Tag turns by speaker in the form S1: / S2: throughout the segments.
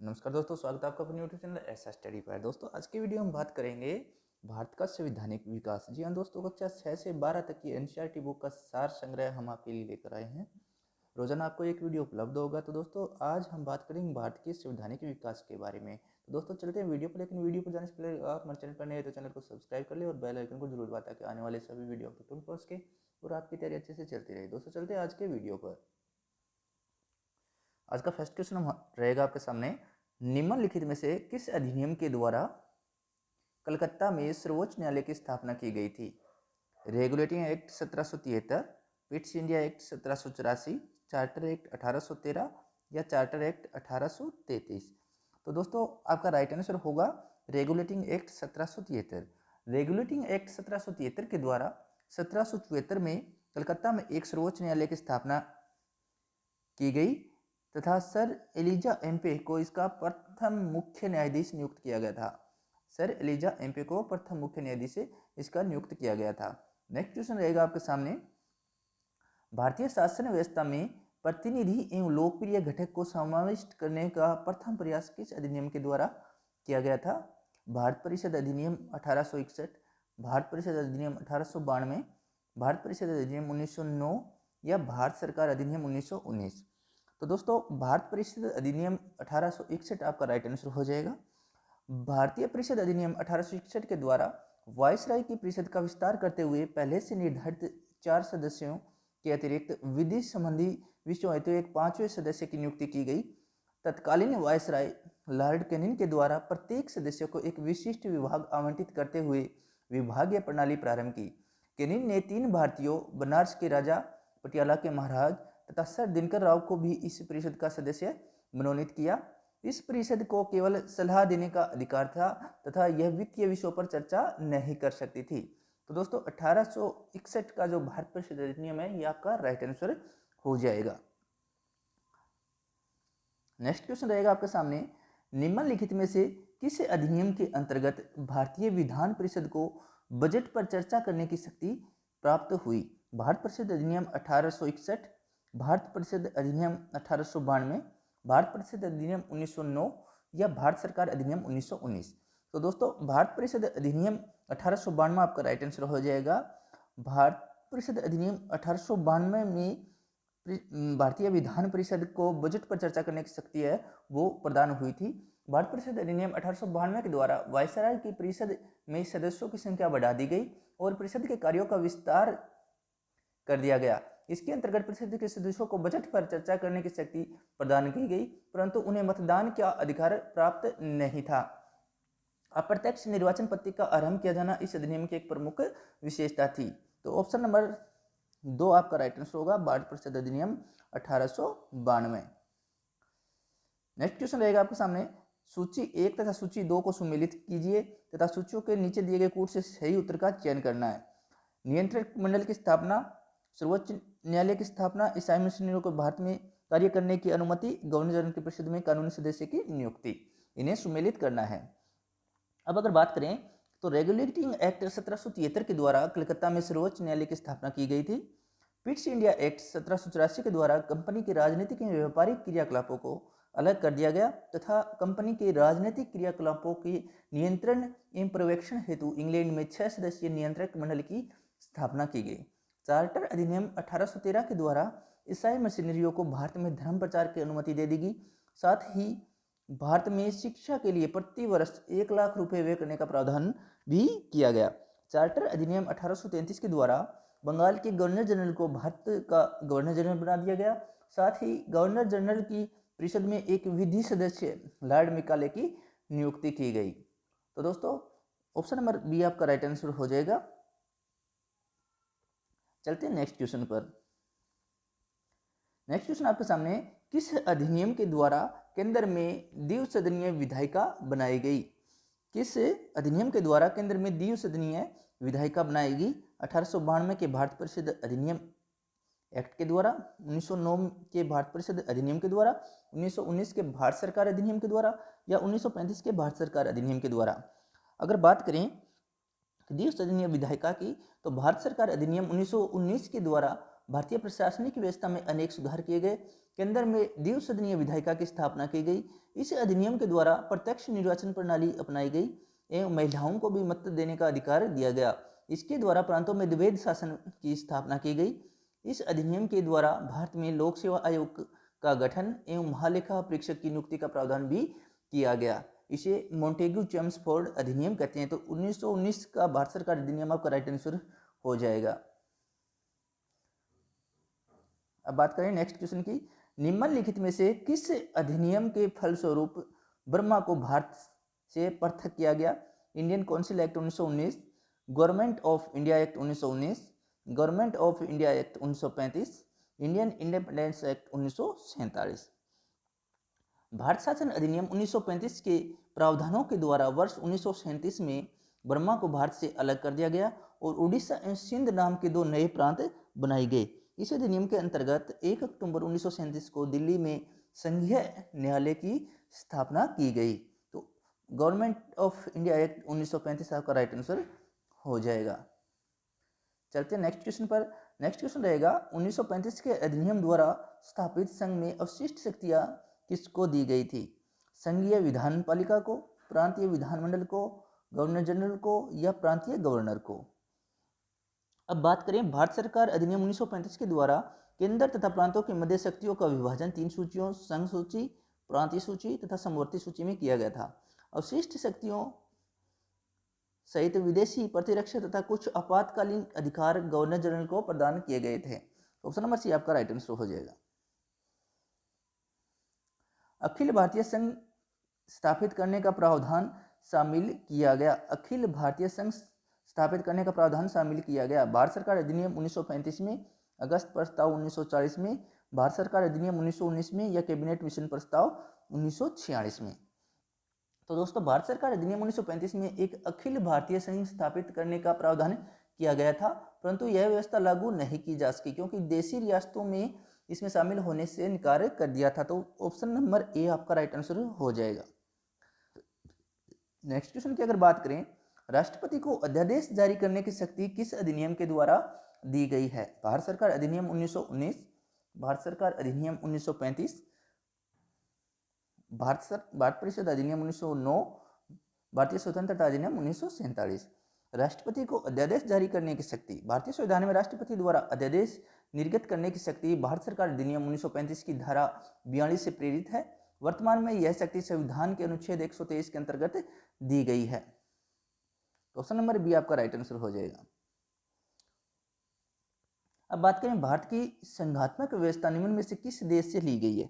S1: नमस्कार दोस्तों, स्वागत है आपका अपने यूट्यूब चैनल ऐसा स्टडी पर। दोस्तों आज की वीडियो में बात करेंगे भारत का संवैधानिक विकास। जी हाँ दोस्तों, कक्षा 6 से 12 तक की एनसीईआरटी बुक का सार संग्रह हम आपके लिए लेकर आए हैं। रोजाना आपको एक वीडियो उपलब्ध होगा। तो दोस्तों आज हम बात करेंगे भारत के संवैधानिक विकास के बारे में। तो दोस्तों चलते हैं वीडियो पर, लेकिन वीडियो पर जाने से पहले आप हमारे चैनल पर नए हैं तो चैनल को सब्सक्राइब कर ले और बेल आइकन को जरूर दबा ताकि आने वाले सभी वीडियो आपको तुरंत पहुंच के और आपकी तैयारी अच्छे से चलती रहे। दोस्तों चलते हैं आज के वीडियो पर। आज का फर्स्ट क्वेश्चन रहेगा आपके सामने, निम्नलिखित में से किस अधिनियम के द्वारा कलकत्ता में सर्वोच्च न्यायालय की स्थापना की गई थी? Regulating act 1773, Pitt's India act 1784, charter act 1813 या चार्टर एक्ट 1833? तो दोस्तों आपका राइट आंसर होगा रेगुलेटिंग एक्ट 1773। रेगुलेटिंग एक्ट 1773 के द्वारा 1774 में कलकत्ता में एक सर्वोच्च न्यायालय की स्थापना की गई तथा सर एलिजा एम्पे को इसका प्रथम मुख्य न्यायाधीश नियुक्त किया गया था। सर एलिजा एम्पे को प्रथम मुख्य न्यायाधीश से इसका नियुक्त किया गया था। नेक्स्ट क्वेश्चन रहेगा आपके सामने, भारतीय शासन व्यवस्था में प्रतिनिधि एवं लोकप्रिय घटक को समाविष्ट करने का प्रथम प्रयास किस अधिनियम के द्वारा किया गया था? भारत परिषद अधिनियम 1861, भारत परिषद अधिनियम 1892, भारत परिषद अधिनियम 1909 या भारत सरकार अधिनियम 1919? तो दोस्तों भारत परिषद अधिनियम 1861 आपका राइट आंसर हो जाएगा। भारतीय परिषद अधिनियम 1861 के द्वारा वायसराय की परिषद का विस्तार करते हुए पहले से निर्धारित 4 सदस्यों के अतिरिक्त विधि संबंधी विषयों हेतु एक 5वें सदस्य की नियुक्ति की गई। तत्कालीन वायसराय लॉर्ड कैनिंग के द्वारा प्रत्येक सदस्य को एक विशिष्ट विभाग आवंटित करते हुए विभागीय प्रणाली प्रारंभ की। कैनिंग ने 3 भारतीयों, बनारस के राजा, पटियाला के महाराज तथा सर दिनकर राव को भी इस परिषद का सदस्य मनोनीत किया। इस परिषद को केवल सलाह देने का अधिकार था तथा यह वित्तीय विषयों पर चर्चा नहीं कर सकती थी। तो दोस्तों 1861 का जो भारत परिषद अधिनियम है ये आपका राइट आंसर हो जाएगा। नेक्स्ट क्वेश्चन रहेगा आपके सामने, निम्नलिखित में से किस अधिनियम के अंतर्गत भारतीय विधान परिषद को बजट पर चर्चा करने की शक्ति प्राप्त हुई? भारत परिषद अधिनियम 1861, भारत परिषद अधिनियम 1892, भारत परिषद अधिनियम 1909 या भारत सरकार अधिनियम 1919? तो दोस्तों भारत परिषद अधिनियम 1892 आपका राइट आंसर हो जाएगा। भारत परिषद अधिनियम 1892 में भारतीय विधान परिषद को बजट पर चर्चा करने की शक्ति है वो प्रदान हुई थी। भारत परिषद अधिनियम 1892 के द्वारा वायसराय की परिषद में सदस्यों की संख्या बढ़ा दी गई और परिषद के कार्यों का विस्तार कर दिया गया। इसके अंतर्गत परिषद के सदस्यों को बजट पर चर्चा करने की शक्ति प्रदान की गई, परंतु उन्हें मतदान का अधिकार प्राप्त नहीं था। अप्रत्यक्ष निर्वाचन पद्धति का आरंभ किया जाना इस अधिनियम की एक प्रमुख विशेषता थी। तो ऑप्शन नंबर 2 आपका राइट आंसर होगा, भारत परिषद अधिनियम 1892। नेक्स्ट क्वेश्चन रहेगा आपके सामने, सूची 1 तथा सूची 2 को सुमेलित कीजिए तथा सूचियों के नीचे दिए गए कूट से सही उत्तर का चयन करना है। नियंत्रक मंडल की स्थापना, सर्वोच्च न्यायालय की स्थापना, ईसाई मिशनरियों को भारत में कार्य करने की अनुमति, गवर्नर जनरल की परिषद में कानूनी सदस्य की नियुक्ति, इन्हें सुमेलित करना है। अब अगर बात करें तो रेगुलेटिंग एक्ट 1773 के द्वारा कलकत्ता में सर्वोच्च न्यायालय की स्थापना की गई थी। पिट्स इंडिया एक्ट 1784 के द्वारा कंपनी के राजनीतिक एवं व्यापारिक क्रियाकलापों को अलग कर दिया गया तथा कंपनी के राजनीतिक क्रियाकलापों के नियंत्रण एवं पर्यवेक्षण हेतु इंग्लैंड में 6 सदस्यीय नियंत्रक मंडल की स्थापना की गई। चार्टर अधिनियम 1813 के द्वारा ईसाई मिशनरियों को भारत में धर्म प्रचार की अनुमति दे दी गई। साथ ही भारत में शिक्षा के लिए प्रति वर्ष 1 लाख रुपए व्यय करने का प्रावधान भी किया गया। चार्टर अधिनियम 1833 के द्वारा बंगाल के गवर्नर जनरल को भारत का गवर्नर जनरल बना दिया गया। साथ ही गवर्नर जनरल की परिषद में एक विधि सदस्य लॉर्ड मेकाले की नियुक्ति की गई। तो दोस्तों ऑप्शन नंबर बी आपका राइट आंसर हो जाएगा। चलते हैं नेक्स्ट क्वेश्चन पर। नेक्स्ट क्वेश्चन आपके सामने, किस अधिनियम के द्वारा केंद्र में द्विसदनीय विधायिका बनाई गई? किस अधिनियम के द्वारा केंद्र में द्विसदनीय विधायिका बनाएगी? 1892 के भारत परिषद अधिनियम एक्ट के द्वारा, 1909 के भारत परिषद अधिनियम के द्वारा, 1919 के भारत सरकार अधिनियम के द्वारा या 1935 के भारत सरकार अधिनियम के द्वारा? अगर बात करें द्विसदनीय विधायिका की तो भारत सरकार अधिनियम 1919 के द्वारा भारतीय प्रशासनिक व्यवस्था में अनेक सुधार किए गए। केंद्र में द्विसदनीय विधायिका की स्थापना की गई। इस अधिनियम के द्वारा प्रत्यक्ष निर्वाचन प्रणाली अपनाई गई एवं महिलाओं को भी मत देने का अधिकार दिया गया। इसके द्वारा प्रांतों में द्वैध शासन की स्थापना की गई। इस अधिनियम के द्वारा भारत में लोक सेवा आयोग का गठन एवं महालेखा परीक्षक की नियुक्ति का प्रावधान भी किया गया। इसे मोंटेग्यू चेम्सफोर्ड अधिनियम कहते हैं। तो 1919 का भारत सरकार अधिनियम आपका राइट आंसर हो जाएगा। अब बात करें नेक्स्ट क्वेश्चन की, निम्नलिखित में से किस अधिनियम के फलस्वरूप बर्मा को भारत से पृथक किया गया? Indian council act 1919, government of India act 1919, government of India act 1935, Indian independence act 1947। Bharat शासन अधिनियम 1935 के प्रावधानों के द्वारा वर्ष 1937 में बर्मा को भारत से अलग कर दिया गया और उड़ीसा एवं सिंध नाम के दो नए प्रांत बनाए गए। इस अधिनियम के अंतर्गत 1 अक्टूबर 1937 को दिल्ली में संघीय न्यायालय की स्थापना की गई। तो गवर्नमेंट ऑफ इंडिया एक्ट 1935 आपका राइट आंसर हो जाएगा। चलते हैं नेक्स्ट क्वेश्चन पर। नेक्स्ट क्वेश्चन रहेगा, 1935 के अधिनियम द्वारा स्थापित संघ में अवशिष्ट शक्तियां किसको दी गई थी? संघीय विधान पालिका को, प्रांतीय विधानमंडल को, गवर्नर जनरल को या प्रांतीय गवर्नर को? अब बात करें भारत सरकार अधिनियम 1935 के द्वारा केंद्र तथा प्रांतों के मध्य शक्तियों का विभाजन 3 सूचियों, संघ सूची, प्रांतीय सूची तथा समवर्ती सूची में किया गया था। अवशिष्ट शक्तियों सहित विदेशी प्रतिरक्षा तथा कुछ आपातकालीन अधिकार गवर्नर जनरल को प्रदान किए गए थे। ऑप्शन नंबर सी आपका राइट आंसर हो जाएगा। अखिल भारतीय संघ स्थापित करने का प्रावधान शामिल किया गया। अखिल भारतीय संघ स्थापित करने का प्रावधान शामिल किया गया। भारत सरकार अधिनियम 1935 में, अगस्त प्रस्ताव 1940 में, भारत सरकार अधिनियम 1919 में या कैबिनेट मिशन प्रस्ताव 1946 में? तो दोस्तों भारत सरकार अधिनियम 1935 में एक अखिल भारतीय संघ स्थापित करने का प्रावधान किया गया था, परंतु यह व्यवस्था लागू नहीं की जा सकी क्योंकि देशी रियासतों में इसमें शामिल होने से इनकार कर दिया था। तो ऑप्शन नंबर ए आपका राइट आंसर हो जाएगा। नेक्स्ट क्वेश्चन की अगर बात करें, राष्ट्रपति को अध्यादेश जारी करने की शक्ति किस अधिनियम के द्वारा दी गई है? भारत सरकार अधिनियम 1919, भारत सरकार अधिनियम 1935, भारत परिषद अधिनियम 1909, भारतीय स्वतंत्रता अधिनियम 1947। राष्ट्रपति को अध्यादेश जारी करने की शक्ति, भारतीय संविधान में राष्ट्रपति द्वारा अध्यादेश निर्गत करने की शक्ति भारत सरकार अधिनियम 1935 की धारा 42 से प्रेरित है। वर्तमान में यह शक्ति संविधान के अनुच्छेद 123 के अंतर्गत दी गई है। ऑप्शन नंबर बी आपका राइट आंसर हो जाएगा। अब बात करें भारत की संघात्मक व्यवस्था निम्न में से किस देश से ली गई है?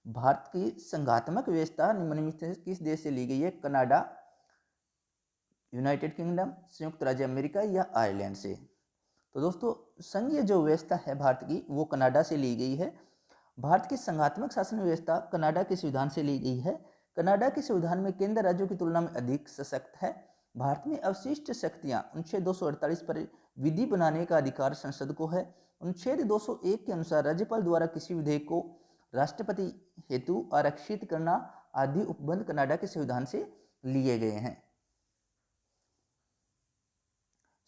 S1: भारत की संघात्मक व्यवस्था निम्न में से किस देश से ली गई है? कनाडा, यूनाइटेड किंगडम, संयुक्त राज्य अमेरिका या आयरलैंड से? तो दोस्तों संघीय जो व्यवस्था है भारत की वो कनाडा से ली गई है। भारत की संघात्मक शासन व्यवस्था कनाडा के संविधान से ली गई है। कनाडा के संविधान में केंद्र राज्यों की तुलना में अधिक सशक्त है। भारत में अवशिष्ट शक्तियां अनुच्छेद 248 पर विधि बनाने का अधिकार संसद को है। अनुच्छेद 201 के अनुसार राज्यपाल द्वारा किसी विधेयक को राष्ट्रपति हेतु आरक्षित करना आदि उपबंध कनाडा के संविधान से लिए गए हैं।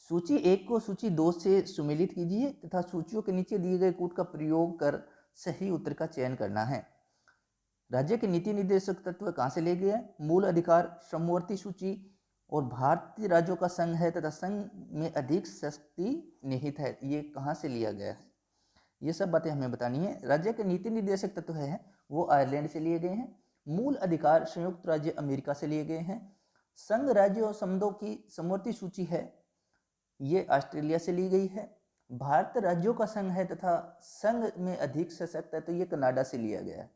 S1: सूची 1 को सूची 2 से सुमेलित कीजिए तथा सूचियों के नीचे दिए गए कूट का प्रयोग कर सही उत्तर का चयन करना है। राज्य के नीति निर्देशक तत्व कहां से लिए गए हैं? मूल अधिकार, समवर्ती सूची और भारतीय राज्यों का संघ है तथा संघ में अधिक शक्ति निहित है, ये कहां से लिया गया है? ये सब बातें हमें बतानी है। राज्य के नीति निर्देशक तत्व है वो आयरलैंड से लिए गए हैं। मूल अधिकार संयुक्त राज्य अमेरिका से लिए गए हैं। संघ राज्य और संबंधों की समवर्ती सूची है ये ऑस्ट्रेलिया से ली गई है। भारत राज्यों का संघ है तथा संघ में अधिक सशक्त है तो ये कनाडा से लिया गया है।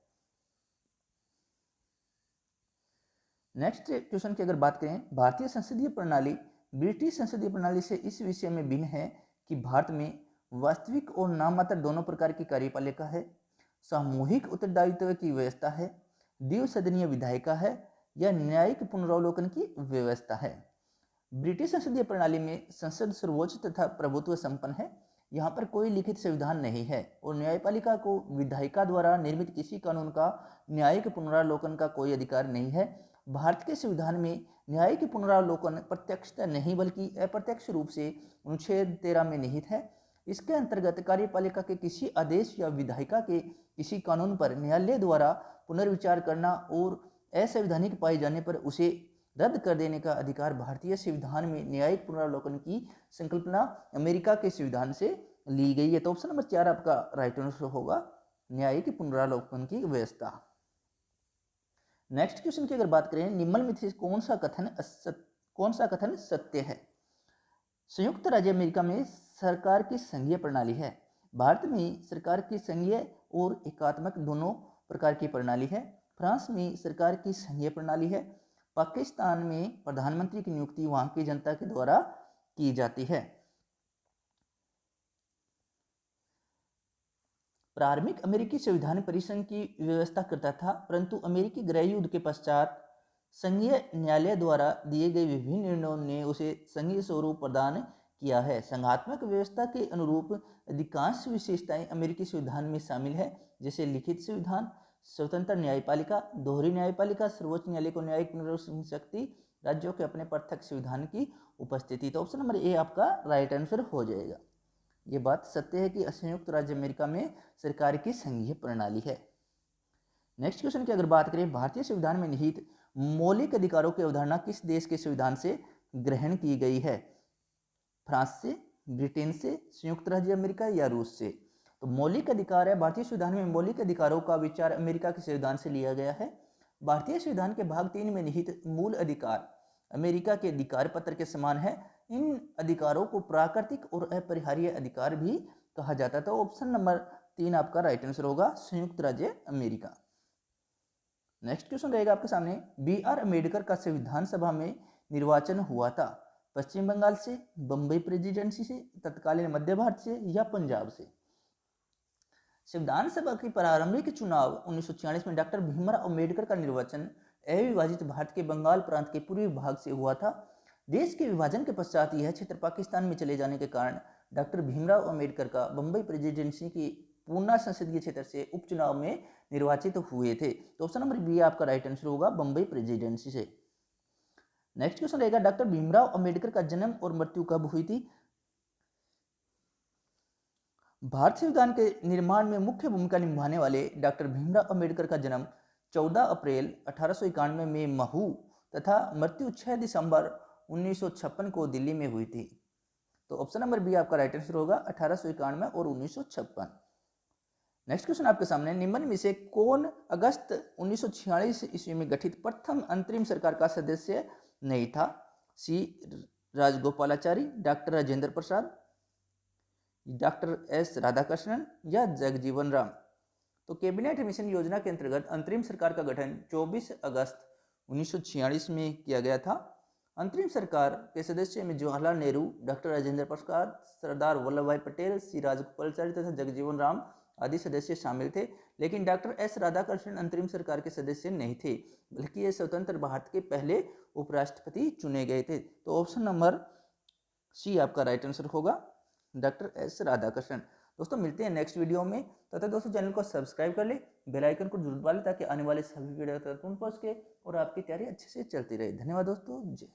S1: नेक्स्ट क्वेश्चन की अगर बात करें, भारतीय संसदीय प्रणाली ब्रिटिश संसदीय प्रणाली से इस विषय में भिन्न है कि भारत में वास्तविक और नाममात्र दोनों प्रकार की कार्यपालिका है, सामूहिक उत्तरदायित्व की व्यवस्था है, द्विसदनीय विधायिका है या न्यायिक पुनरावलोकन की व्यवस्था है। ब्रिटिश संसदीय प्रणाली में संसद सर्वोच्च तथा प्रभुत्व संपन्न है। यहाँ पर कोई लिखित संविधान नहीं है और न्यायपालिका को विधायिका द्वारा निर्मित किसी कानून का न्यायिक पुनरावलोकन का कोई अधिकार नहीं है। भारत के संविधान में न्यायिक पुनरावलोकन प्रत्यक्षतः नहीं बल्कि अप्रत्यक्ष रूप से अनुच्छेद 13 में निहित है। इसके अंतर्गत कार्यपालिका के किसी आदेश या विधायिका के किसी कानून पर न्यायालय द्वारा पुनर्विचार करना और असंवैधानिक पाए जाने पर उसे रद्द कर देने का अधिकार भारतीय संविधान में न्यायिक पुनरावलोकन की संकल्पना अमेरिका के संविधान से ली गई है। तो ऑप्शन नंबर 4 आपका राइट आंसर होगा, न्यायिक पुनरावलोकन की व्यवस्था। नेक्स्ट क्वेश्चन की अगर बात करें, निम्नलिखित में से कौन सा कथन सत्य है? संयुक्त राज्य अमेरिका में सरकार की संघीय प्रणाली है। भारत में सरकार की संघीय और एकात्मक दोनों प्रकार की प्रणाली है। फ्रांस में सरकार की संघीय प्रणाली है। पाकिस्तान में प्रधानमंत्री की नियुक्ति वहां की जनता के द्वारा की जाती है। प्रारंभिक अमेरिकी संविधान परिसंघ की व्यवस्था करता था, परंतु अमेरिकी गृह युद्ध के पश्चात संघीय न्यायालय द्वारा दिए गए विभिन्न निर्णयों ने उसे संघीय स्वरूप प्रदान किया है। संघात्मक व्यवस्था के अनुरूप अधिकांश विशेषताएं अमेरिकी संविधान में शामिल है, जैसे लिखित संविधान, स्वतंत्र न्यायपालिका, दोहरी न्यायपालिका, सर्वोच्च न्यायालय को न्यायिक पुनर्विचार शक्ति, राज्यों के अपने पृथक संविधान की उपस्थिति। तो ऑप्शन नंबर ए आपका राइट आंसर हो जाएगा। ये बात सत्य है कि संयुक्त राज्य अमेरिका में सरकार की संघीय प्रणाली है। नेक्स्ट क्वेश्चन की अगर बात करें, भारतीय संविधान में निहित मौलिक अधिकारों की अवधारणा किस देश के संविधान से ग्रहण की गई है? फ्रांस से, ब्रिटेन से, संयुक्त राज्य अमेरिका या रूस से? तो मौलिक अधिकार है, भारतीय संविधान में मौलिक अधिकारों का विचार अमेरिका के संविधान से लिया गया है। भारतीय संविधान के भाग 3 में निहित मूल अधिकार अमेरिका के अधिकार पत्र के समान है। इन अधिकारों को प्राकृतिक और अपरिहार्य अधिकार भी कहा जाता है। तो ऑप्शन नंबर 3 आपका राइट आंसर होगा, संयुक्त राज्य अमेरिका। नेक्स्ट क्वेश्चन रहेगा आपके सामने, B.R. अम्बेडकर का संविधान सभा में निर्वाचन हुआ था पश्चिम बंगाल से, बंबई प्रेसिडेंसी से, तत्कालीन मध्य भारत से या पंजाब से? संविधान सभा की प्रारंभिक चुनाव 1946 में डॉक्टर भीमराव अम्बेडकर का निर्वाचन अविभाजित भारत के बंगाल प्रांत के पूर्वी भाग से हुआ था। देश के विभाजन के पश्चात यह क्षेत्र पाकिस्तान में चले जाने के कारण डॉक्टर भीमराव अम्बेडकर का बंबई प्रेसिडेंसी की पूर्णा संसदीय क्षेत्र से उपचुनाव में निर्वाचित हुए थे। तो ऑप्शन नंबर बी आपका राइट आंसर होगा, बंबई प्रेसिडेंसी से। नेक्स्ट क्वेश्चन रहेगा, डॉक्टर भीमराव अम्बेडकर का जन्म और मृत्यु कब हुई थी? भारत संविधान के निर्माण में मुख्य भूमिका निभाने वाले डॉक्टर भीमराव अम्बेडकर का जन्म 14 अप्रैल 1891 में महू तथा मृत्यु 6 दिसंबर 1956 को दिल्ली में हुई थी। तो ऑप्शन नंबर बी आपका राइट आंसर होगा, 1891 और 1956। नेक्स्ट क्वेश्चन आपके सामने, निम्न में से कौन अगस्त 1946 ईस्वी में गठित प्रथम अंतरिम सरकार का सदस्य नहीं था? सी Rajagopalachari, doctor Rajendra Prasad, doctor S Radhakrishnan या जगजीवन राम? तो कैबिनेट मिशन योजना के अंतर्गत अंतरिम सरकार का गठन 24 अगस्त 1946 में किया गया था। अंतरिम सरकार के सदस्यों में जवाहरलाल नेहरू, डॉक्टर राजेंद्र प्रसाद, सरदार वल्लभ भाई पटेल, सी राजगोपालाचारी तथा जगजीवन राम आदि सदस्य शामिल थे, लेकिन डॉक्टर एस राधाकृष्णन अंतरिम सरकार के सदस्य नहीं थे, बल्कि ये स्वतंत्र भारत के पहले उपराष्ट्रपति चुने गए थे। तो ऑप्शन नंबर सी आपका राइट आंसर होगा, डॉक्टर एस राधाकृष्णन। दोस्तों मिलते हैं नेक्स्ट वीडियो में, तब तक दोस्तों चैनल को सब्सक्राइब कर ले, बेल आइकन को जरूर दबा ले ताकि आने वाले सभी वीडियो तुरंत पहुंच के और आपकी तैयारी अच्छे से चलती रहे। धन्यवाद दोस्तों, जय